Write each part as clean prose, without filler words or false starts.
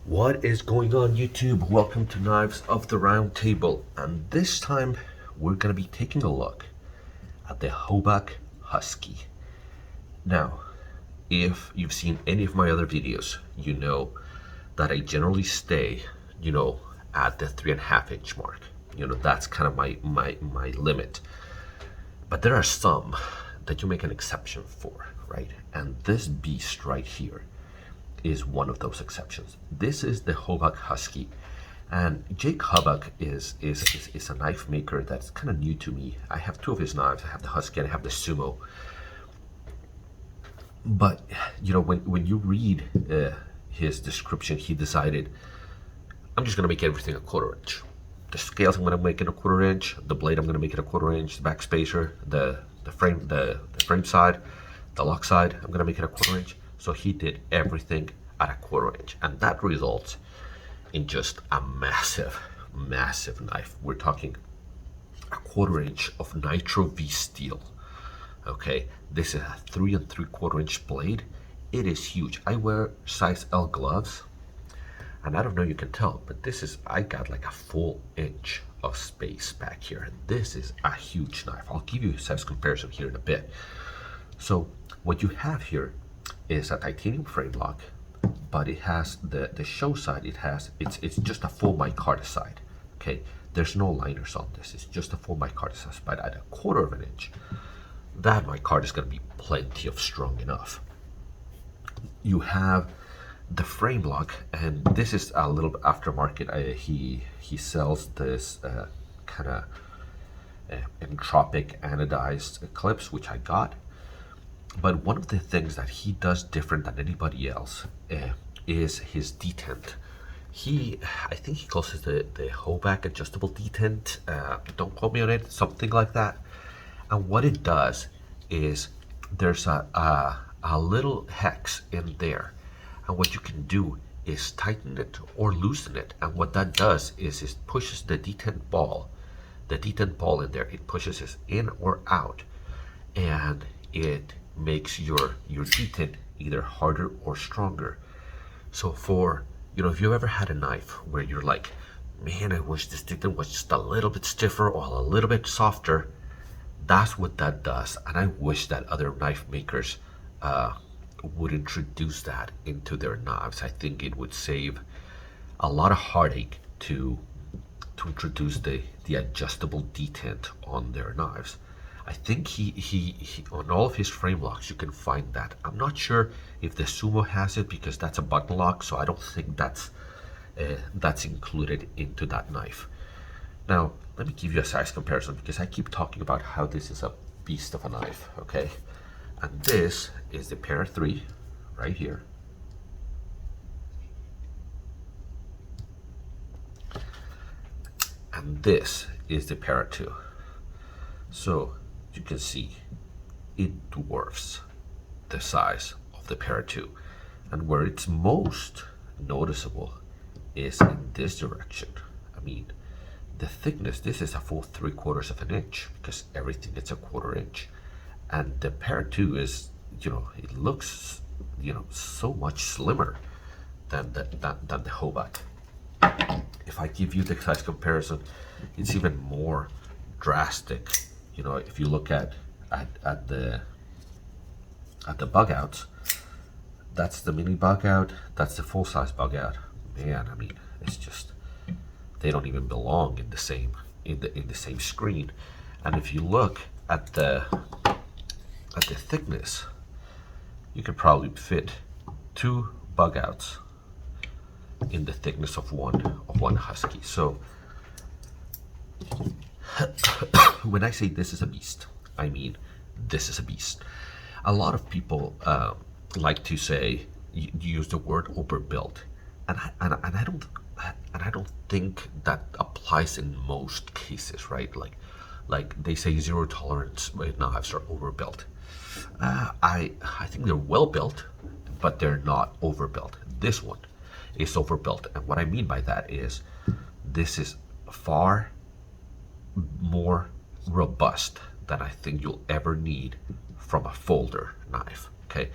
What is going on, YouTube? Welcome to Knives of the Round Table, and this time we're going to be taking a look at the Hoback Husky. Now, if you've seen any of my other videos, you know that I generally stay, at the 3.5 inch mark. That's kind of my limit. But there are some that you make an exception for, right? And this beast right here is one of those exceptions. This is the Hoback Husky, and Jake Hoback is a knife maker that's kind of new to me. I have two of his knives. I have the Husky and I have the Sumo. But when you read his description, he decided, I'm just gonna make everything a 1/4 inch. The scales I'm gonna make it a 1/4 inch. The blade I'm gonna make it a 1/4 inch. The back spacer, the frame side, the lock side, I'm gonna make it a 1/4 inch. So he did everything at a 1/4 inch, and that results in just a massive knife. We're talking a 1/4 inch of nitro V steel. Okay, this is a 3 3/4 inch blade. It is huge. I wear size L gloves, and I don't know if you can tell, but I got like a full inch of space back here. And this is a huge knife. I'll give you a size comparison here in a bit. So what you have here is a titanium frame lock, but it has the show side. It's just a full micarta side. Okay, there's no liners on this. It's just a full micarta side, but at a 1/4 of an inch, that micarta is going to be plenty of strong enough. You have the frame lock, and this is a little bit aftermarket. He sells this kind of entropic anodized clips, which I got. But one of the things that he does different than anybody else is his detent. I think he calls it the Hoback adjustable detent. Don't quote me on it, something like that. And what it does is there's a little hex in there, and what you can do is tighten it or loosen it. And what that does is it pushes the detent ball in there. It pushes it in or out, and it makes your detent either harder or stronger. So if you've ever had a knife where you're like, man, I wish this detent was just a little bit stiffer or a little bit softer, that's what that does. And I wish that other knife makers would introduce that into their knives. I think it would save a lot of heartache to introduce the adjustable detent on their knives. I think he on all of his frame locks you can find that. I'm not sure if the Sumo has it, because that's a button lock, so I don't think that's included into that knife. Now let me give you a size comparison, because I keep talking about how this is a beast of a knife. Okay, and this is the Para 3 right here. And this is the Para 2. So you can see it dwarfs the size of the Para 2. And where it's most noticeable is in this direction. I mean, the thickness, this is a full 3/4 of an inch, because everything is a 1/4 inch. And the Para 2 is, it looks, so much slimmer than the Hoback. If I give you the size comparison, it's even more drastic. If you look at the bug outs, that's the mini bug out, that's the full size bug out. Man, I mean, it's just, they don't even belong in the same screen. And if you look at the thickness, you could probably fit 2 bug outs in the thickness of one Husky. So when I say this is a beast, I mean this is a beast. A lot of people like to say, use the word overbuilt, and I don't think that applies in most cases, right? Like they say zero tolerance knives are overbuilt. I think they're well built, but they're not overbuilt. This one is overbuilt, and what I mean by that is this is far more robust than I think you'll ever need from a folder knife. Okay,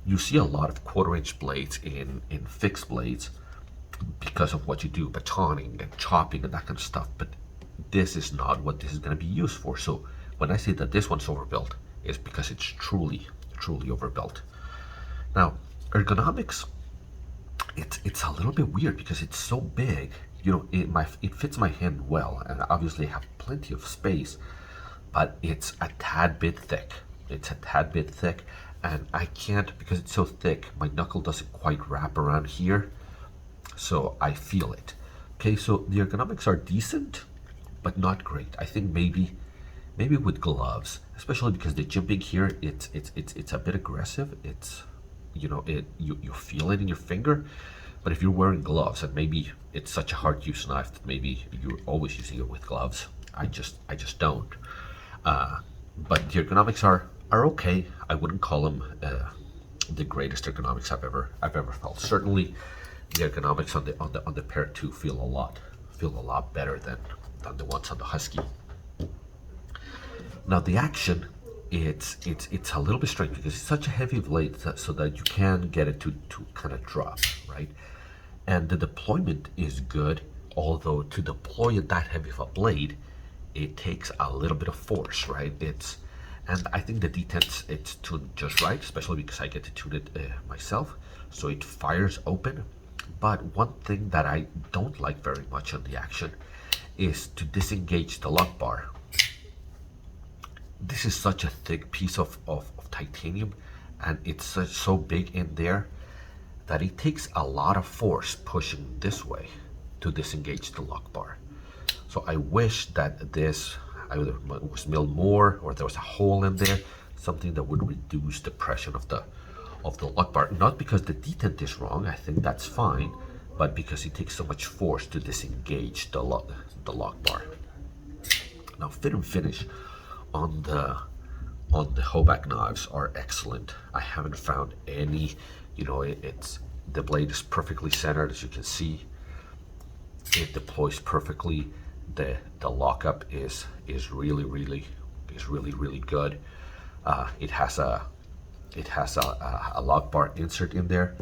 you see a lot of 1/4 inch blades in fixed blades, because of what you do, batoning and chopping and that kind of stuff. But this is not what this is going to be used for. So when I say that this one's overbuilt, it's because it's truly, truly overbuilt. Now, ergonomics, it's a little bit weird because it's so big. You know, it fits my hand well, and obviously I have plenty of space, but it's a tad bit thick. It's a tad bit thick, and I can't, because it's so thick, my knuckle doesn't quite wrap around here, so I feel it. Okay, so the ergonomics are decent, but not great. I think maybe with gloves, especially because the jimping here, it's a bit aggressive. It's, you know, you feel it in your finger, but if you're wearing gloves, and maybe it's such a hard use knife that maybe you're always using it with gloves. I just don't. But the ergonomics are okay. I wouldn't call them the greatest ergonomics I've ever felt. Certainly, the ergonomics on the Pair 2 feel a lot better than the ones on the Husky. Now the action, it's a little bit strange because it's such a heavy blade so that you can get it to kind of drop, right? And the deployment is good, although to deploy that heavy of a blade, it takes a little bit of force, right? And I think the detent, it's tuned just right, especially because I get to tune it myself, so it fires open. But one thing that I don't like very much on the action is to disengage the lock bar. This is such a thick piece of titanium, and it's so big in there that it takes a lot of force pushing this way to disengage the lock bar. So I wish that this either was milled more, or there was a hole in there, something that would reduce the pressure of the lock bar. Not because the detent is wrong, I think that's fine, but because it takes so much force to disengage the lock bar. Now, fit and finish on the Hoback knives are excellent. I haven't found any, you know, it's the blade is perfectly centered, as you can see. It deploys perfectly. The lockup is really good. It has a lock bar insert in there.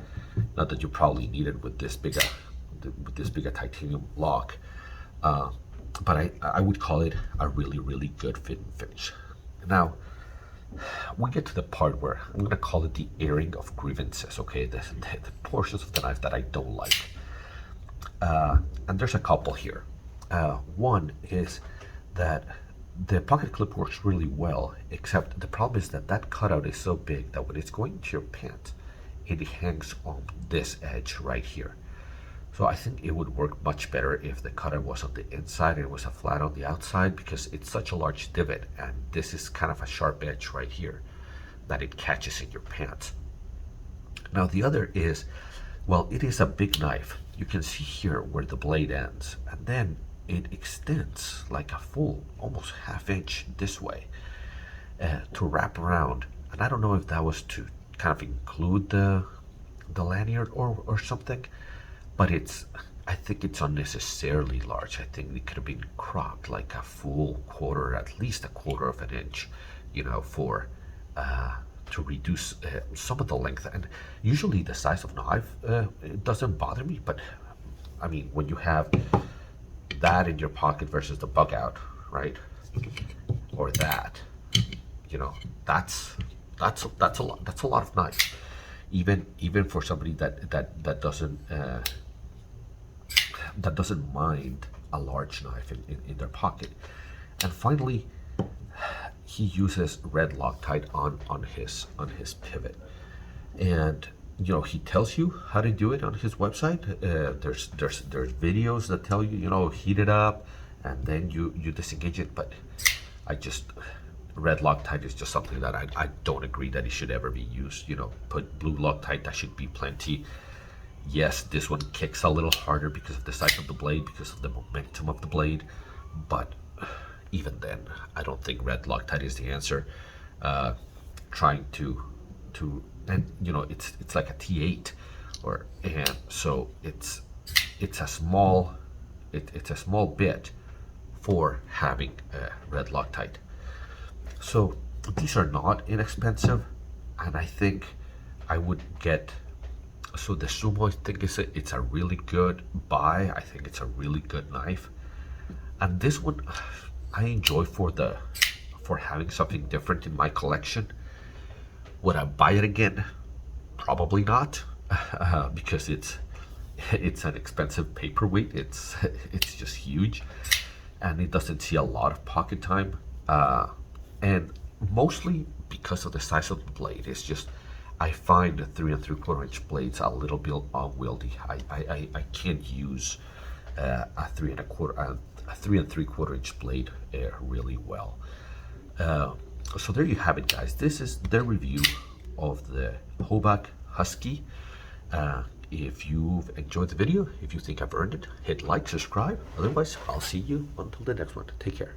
Not that you probably need it with this big a titanium lock, but I would call it a really good fit and finish. Now we get to the part where I'm gonna call it the airing of grievances. Okay, the portions of the knife that I don't like, and there's a couple here. One is that the pocket clip works really well, except the problem is that cutout is so big that when it's going to your pants, it hangs on this edge right here. So I think it would work much better if the cutout was on the inside and it was a flat on the outside, because it's such a large divot, and this is kind of a sharp edge right here that it catches in your pants. Now the other is, well, it is a big knife. You can see here where the blade ends, and then it extends like a full, almost half-inch this way to wrap around. And I don't know if that was to kind of include the lanyard or something, but I think it's unnecessarily large. I think it could have been cropped like a full quarter, at least a quarter of an inch, you know, for to reduce some of the length. And usually the size of knife, it doesn't bother me, but I mean, when you have that in your pocket versus the bug out, right? Or that, you know, that's a lot of knife. Even for somebody that doesn't mind a large knife in their pocket. And finally, he uses red Loctite on his pivot, and you know, he tells you how to do it on his website. There's videos that tell you, you know, heat it up and then you disengage it. But red Loctite is just something that I don't agree that it should ever be used. You know, put blue Loctite, that should be plenty. Yes, this one kicks a little harder because of the size of the blade, because of the momentum of the blade, but even then, I don't think red Loctite is the answer. Trying to and you know, it's like a T8, and so it's a small bit for having red Loctite. So these are not inexpensive, and I think I would get So the Sumo, I think it's a really good buy. I think it's a really good knife. And this one, I enjoy for having something different in my collection. Would I buy it again? Probably not, because it's an expensive paperweight. It's just huge, and it doesn't see a lot of pocket time, and mostly because of the size of the blade. It's just I find the 3 3/4 inch blades a little bit unwieldy. I can't use a 3 3/4 inch blade really well. So there you have it, guys. This is the review of the Hoback Husky. If you've enjoyed the video, if you think I've earned it, hit like, subscribe. Otherwise, I'll see you until the next one. Take care.